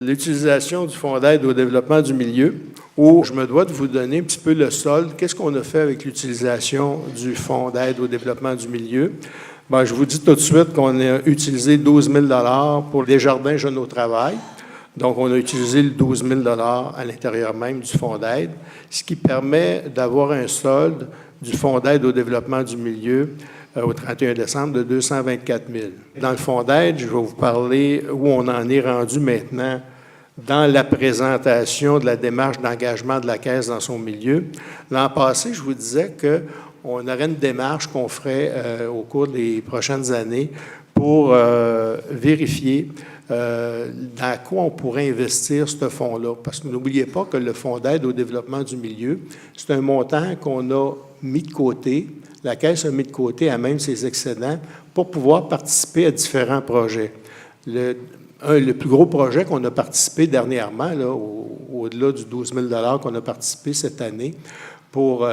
L'utilisation du Fonds d'aide au développement du milieu, où je me dois de vous donner un petit peu le solde. Qu'est-ce qu'on a fait avec l'utilisation du Fonds d'aide au développement du milieu? Bien, je vous dis tout de suite qu'on a utilisé 12 000 $ pour Desjardins Jeunes au travail. Donc, on a utilisé le 12 000 $ à l'intérieur même du Fonds d'aide, ce qui permet d'avoir un solde du Fonds d'aide au développement du milieu au 31 décembre de 224 000. Dans le Fonds d'aide, je vais vous parler où on en est rendu maintenant dans la présentation de la démarche d'engagement de la Caisse dans son milieu. L'an passé, je vous disais qu'on aurait une démarche qu'on ferait au cours des prochaines années pour vérifier dans quoi on pourrait investir ce fonds-là. Parce que n'oubliez pas que le Fonds d'aide au développement du milieu, c'est un montant qu'on a mis de côté. La Caisse a mis de côté à même ses excédents pour pouvoir participer à différents projets. Le plus gros projet qu'on a participé dernièrement, là, au-delà du 12 000 $ qu'on a participé cette année pour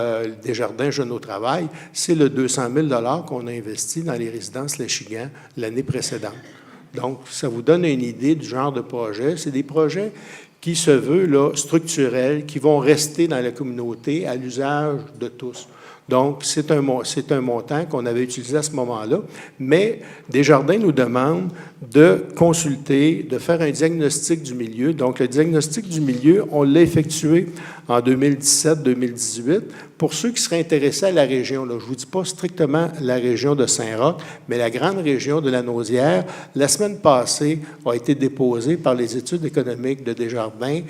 Desjardins Jeunes au travail, c'est le 200 000 $ qu'on a investi dans les résidences L'Achigan l'année précédente. Donc, ça vous donne une idée du genre de projet. C'est des projets qui se veulent là, structurels, qui vont rester dans la communauté à l'usage de tous. Donc, c'est un montant qu'on avait utilisé à ce moment-là, mais Desjardins nous demande de consulter, de faire un diagnostic du milieu. Donc, le diagnostic du milieu, on l'a effectué en 2017-2018. Pour ceux qui seraient intéressés à la région, là, je ne vous dis pas strictement la région de Saint-Roch, mais la grande région de la Naudière, la semaine passée, a été déposée par les études économiques de Desjardins,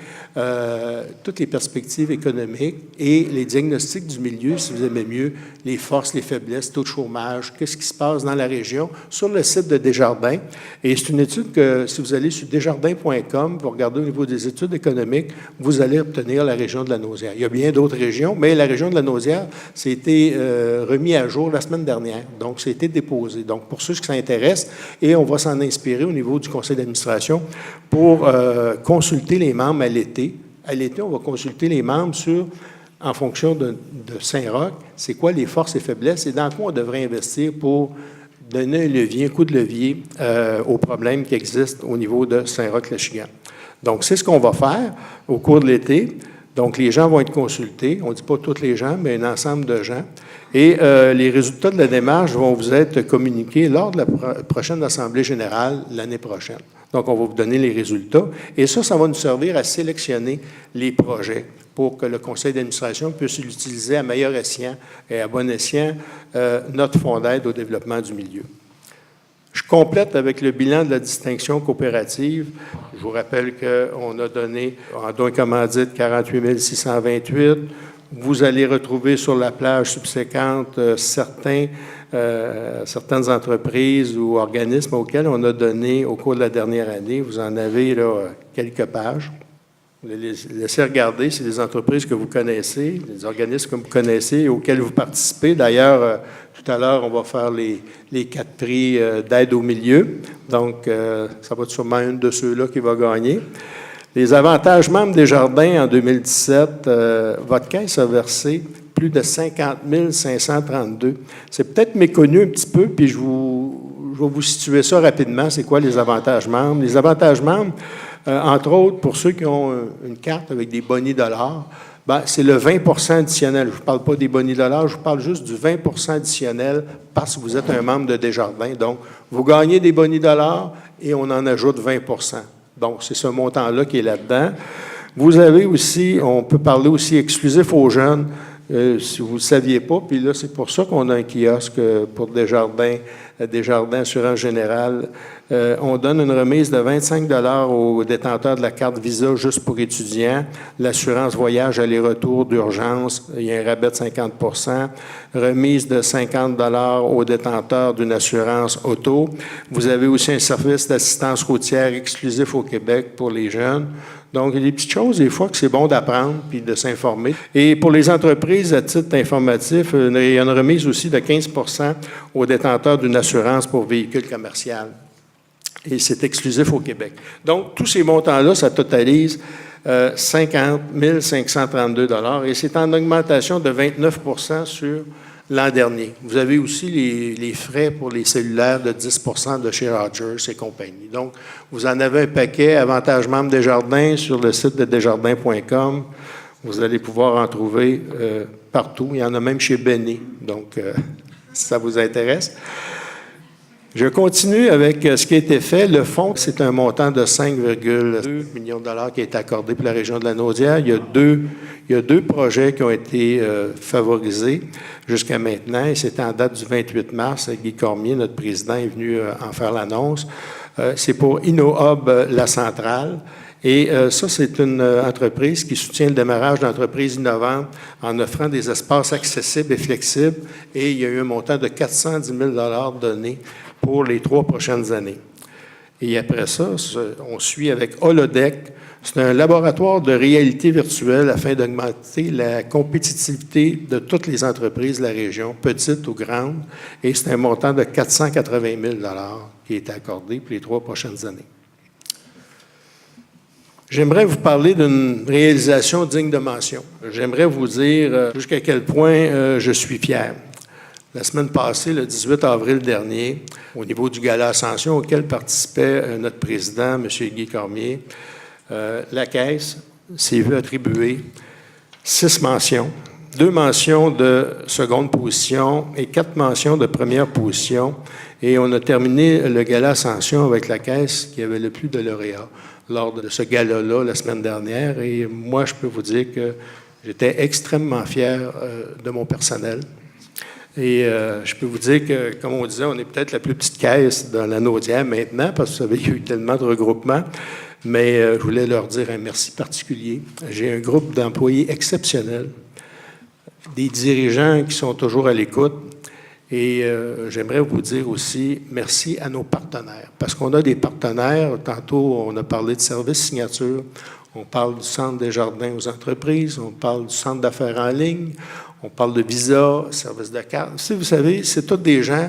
toutes les perspectives économiques et les diagnostics du milieu, si vous aimez mieux, les forces, les faiblesses, taux de chômage, qu'est-ce qui se passe dans la région, sur le site de Desjardins. Et c'est une étude que, si vous allez sur desjardins.com, vous regardez au niveau des études économiques, vous allez obtenir la région de la Naudière. Il y a bien d'autres régions, mais la région de la Naudière, c'était remis à jour la semaine dernière. Donc, c'était déposé. Donc, pour ceux qui s'intéressent, et on va s'en inspirer au niveau du conseil d'administration pour consulter les membres à l'été. À l'été, on va consulter les membres en fonction de Saint-Roch, c'est quoi les forces et faiblesses et dans quoi on devrait investir pour donner un coup de levier aux problèmes qui existent au niveau de Saint-Roch-l'Achigan. Donc, c'est ce qu'on va faire au cours de l'été. Donc, les gens vont être consultés. On ne dit pas tous les gens, mais un ensemble de gens. Et les résultats de la démarche vont vous être communiqués lors de la prochaine Assemblée générale l'année prochaine. Donc, on va vous donner les résultats. Et ça va nous servir à sélectionner les projets pour que le conseil d'administration puisse l'utiliser à meilleur escient et à bon escient notre fonds d'aide au développement du milieu. Je complète avec le bilan de la distinction coopérative. Je vous rappelle qu'on a donné en don et commandite 48 628. Vous allez retrouver sur la plage subséquente certaines entreprises ou organismes auxquels on a donné au cours de la dernière année. Vous en avez là, quelques pages. Vous les laissez regarder, c'est des entreprises que vous connaissez, des organismes que vous connaissez et auxquels vous participez. D'ailleurs, tout à l'heure, on va faire les 4 prix d'aide au milieu. Donc, ça va être sûrement une de ceux-là qui va gagner. Les avantages membres Desjardins en 2017, votre caisse a versé plus de 50 532. C'est peut-être méconnu un petit peu, puis je vais vous situer ça rapidement. C'est quoi les avantages membres? Les avantages membres, entre autres, pour ceux qui ont une carte avec des bonnies dollars, ben, c'est le 20 % additionnel. Je ne vous parle pas des bonnies dollars, je vous parle juste du 20 % additionnel parce que vous êtes un membre de Desjardins. Donc, vous gagnez des bonnies dollars et on en ajoute 20 %. Donc, c'est ce montant-là qui est là-dedans. Vous avez aussi, on peut parler aussi exclusif aux jeunes, si vous ne le saviez pas, puis là, c'est pour ça qu'on a un kiosque pour Desjardins Assurance Générale. On donne une remise de 25 $ aux détenteurs de la carte Visa juste pour étudiants. L'assurance voyage aller-retour d'urgence, il y a un rabais de 50 %. Remise de 50 $ aux détenteurs d'une assurance auto. Vous avez aussi un service d'assistance routière exclusif au Québec pour les jeunes. Donc, il y a des petites choses, des fois, que c'est bon d'apprendre puis de s'informer. Et pour les entreprises, à titre informatif, il y a une remise aussi de 15 % aux détenteurs d'une assurance pour véhicule commercial. Et c'est exclusif au Québec. Donc, tous ces montants-là, ça totalise 50 532 $ et c'est en augmentation de 29 % sur l'an dernier. Vous avez aussi les frais pour les cellulaires de 10 de chez Rogers et compagnie. Donc, vous en avez un paquet, avantage membre Desjardins, sur le site de desjardins.com. Vous allez pouvoir en trouver partout. Il y en a même chez Benny. Donc, si ça vous intéresse. Je continue avec ce qui a été fait. Le fonds, c'est un montant de 5,2 millions de dollars qui a été accordé pour la région de la Naudière. Il y a deux projets qui ont été favorisés jusqu'à maintenant, et c'était en date du 28 mars. Guy Cormier, notre président, est venu en faire l'annonce. C'est pour InnoHub La Centrale. Et ça, c'est une entreprise qui soutient le démarrage d'entreprises innovantes en offrant des espaces accessibles et flexibles. Et il y a eu un montant de 410 000 $ donné pour les 3 prochaines années. Et après ça, on suit avec Holodeck. C'est un laboratoire de réalité virtuelle afin d'augmenter la compétitivité de toutes les entreprises de la région, petites ou grandes. Et c'est un montant de 480 000 $ qui est accordé pour les 3 prochaines années. J'aimerais vous parler d'une réalisation digne de mention. J'aimerais vous dire jusqu'à quel point je suis fier. La semaine passée, le 18 avril dernier, au niveau du Gala Ascension auquel participait notre président, M. Guy Cormier, la Caisse s'est vue attribuer 6 mentions, 2 mentions de seconde position et 4 mentions de première position. Et on a terminé le Gala Ascension avec la Caisse qui avait le plus de lauréats lors de ce gala-là la semaine dernière. Et moi, je peux vous dire que j'étais extrêmement fier de mon personnel. Et je peux vous dire que, comme on disait, on est peut-être la plus petite caisse dans la Naudière maintenant, parce que vous savez, il y a eu tellement de regroupements. Mais je voulais leur dire un merci particulier. J'ai un groupe d'employés exceptionnels, des dirigeants qui sont toujours à l'écoute. Et j'aimerais vous dire aussi merci à nos partenaires, parce qu'on a des partenaires. Tantôt, on a parlé de services signature, on parle du Centre Desjardins aux entreprises, on parle du Centre d'affaires en ligne, on parle de Visa, services de carte. Si vous savez, c'est tous des gens,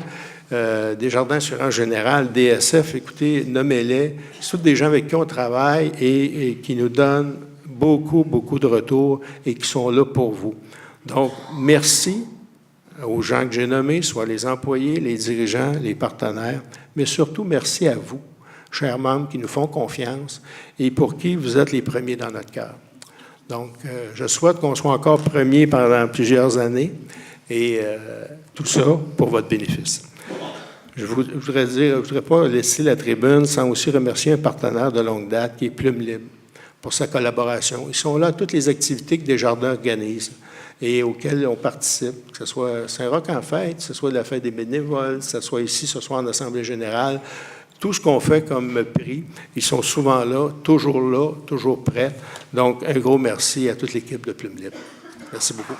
Desjardins Assurance Générale, DSF, écoutez, nommez-les, c'est tous des gens avec qui on travaille et qui nous donnent beaucoup, beaucoup de retours et qui sont là pour vous. Donc, merci aux gens que j'ai nommés, soit les employés, les dirigeants, les partenaires, mais surtout merci à vous, chers membres qui nous font confiance et pour qui vous êtes les premiers dans notre cœur. Donc, je souhaite qu'on soit encore premiers pendant plusieurs années et tout ça pour votre bénéfice. Je voudrais pas laisser la tribune sans aussi remercier un partenaire de longue date qui est Plume Libre pour sa collaboration. Ils sont là à toutes les activités que Desjardins organise et auxquelles on participe, que ce soit Saint-Roch en fête, que ce soit la fête des bénévoles, que ce soit ici, ce soir en Assemblée générale. Tout ce qu'on fait comme prix, ils sont souvent là, toujours prêts. Donc, un gros merci à toute l'équipe de Plume Libre. Merci beaucoup.